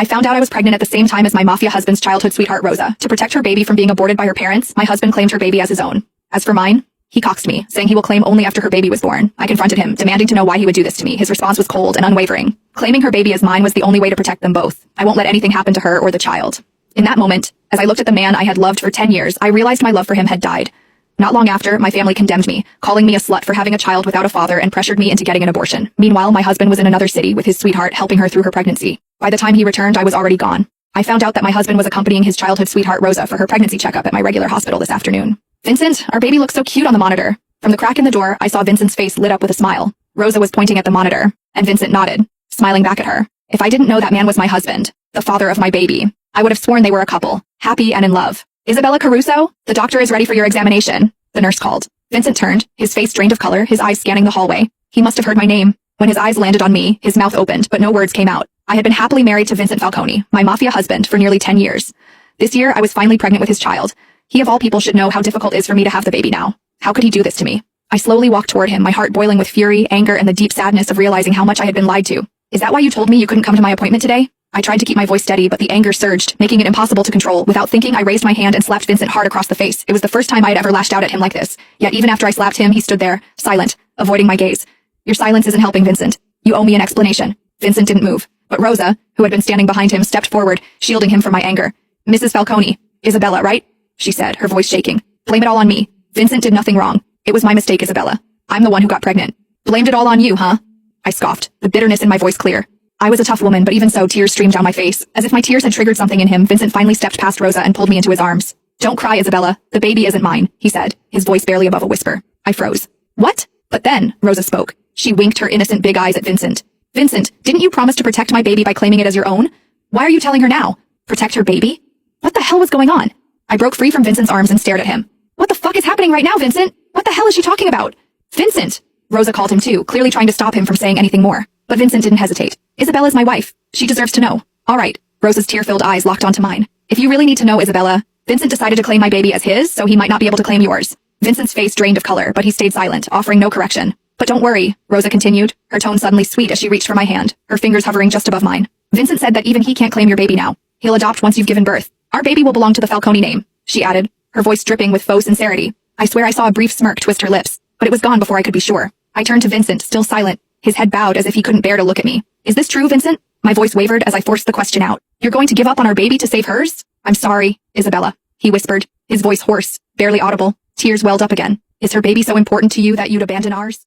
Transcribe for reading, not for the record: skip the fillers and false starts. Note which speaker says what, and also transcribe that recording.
Speaker 1: I found out I was pregnant at the same time as my mafia husband's childhood sweetheart Rosa. To protect her baby from being aborted by her parents, my husband claimed her baby as his own. As for mine, he coxed me, saying he will claim only after her baby was born. I confronted him, demanding to know why he would do this to me. His response was cold and unwavering. Claiming her baby as mine was the only way to protect them both. I won't let anything happen to her or the child. In that moment, as I looked at the man I had loved for 10 years, I realized my love for him had died. Not long after, my family condemned me, calling me a slut for having a child without a father and pressured me into getting an abortion. Meanwhile, my husband was in another city with his sweetheart helping her through her pregnancy. By the time he returned, I was already gone. I found out that my husband was accompanying his childhood sweetheart Rosa for her pregnancy checkup at my regular hospital this afternoon. Vincent, our baby looks so cute on the monitor. From the crack in the door, I saw Vincent's face lit up with a smile. Rosa was pointing at the monitor, and Vincent nodded, smiling back at her. If I didn't know that man was my husband, the father of my baby, I would have sworn they were a couple, happy and in love. Isabella Caruso, the doctor is ready for your examination, the nurse called. Vincent turned, his face drained of color, his eyes scanning the hallway. He must have heard my name. When his eyes landed on me, his mouth opened, but no words came out. I had been happily married to Vincent Falcone, my mafia husband, for nearly 10 years. This year, I was finally pregnant with his child. He of all people should know how difficult it is for me to have the baby now. How could he do this to me? I slowly walked toward him, my heart boiling with fury, anger, and the deep sadness of realizing how much I had been lied to. Is that why you told me you couldn't come to my appointment today? I tried to keep my voice steady, but the anger surged, making it impossible to control. Without thinking, I raised my hand and slapped Vincent hard across the face. It was the first time I had ever lashed out at him like this. Yet even after I slapped him, he stood there, silent, avoiding my gaze. Your silence isn't helping, Vincent. You owe me an explanation. Vincent didn't move, but Rosa, who had been standing behind him, stepped forward, shielding him from my anger. Mrs. Falcone, Isabella, right? She said, her voice shaking. Blame it all on me. Vincent did nothing wrong. It was my mistake, Isabella. I'm the one who got pregnant. Blamed it all on you, huh? I scoffed, the bitterness in my voice clear. I was a tough woman, but even so, tears streamed down my face. As if my tears had triggered something in him, Vincent finally stepped past Rosa and pulled me into his arms. Don't cry, Isabella. The baby isn't mine, he said, his voice barely above a whisper. I froze. What? But then, Rosa spoke. She winked her innocent big eyes at Vincent. Vincent, didn't you promise to protect my baby by claiming it as your own? Why are you telling her now? Protect her baby? What the hell was going on? I broke free from Vincent's arms and stared at him. What the fuck is happening right now, Vincent? What the hell is she talking about? Vincent! Rosa called him too, clearly trying to stop him from saying anything more. But Vincent didn't hesitate. Isabella's my wife. She deserves to know. All right. Rosa's tear-filled eyes locked onto mine. If you really need to know, Isabella, Vincent decided to claim my baby as his, so he might not be able to claim yours. Vincent's face drained of color, but he stayed silent, offering no correction. But don't worry, Rosa continued, her tone suddenly sweet as she reached for my hand, her fingers hovering just above mine. Vincent said that even he can't claim your baby now. He'll adopt once you've given birth. Our baby will belong to the Falcone name, she added, her voice dripping with faux sincerity. I swear I saw a brief smirk twist her lips, but it was gone before I could be sure. I turned to Vincent, still silent, his head bowed as if he couldn't bear to look at me. Is this true, Vincent? My voice wavered as I forced the question out. You're going to give up on our baby to save hers? I'm sorry, Isabella, he whispered, his voice hoarse, barely audible. Tears welled up again. Is her baby so important to you that you'd abandon ours?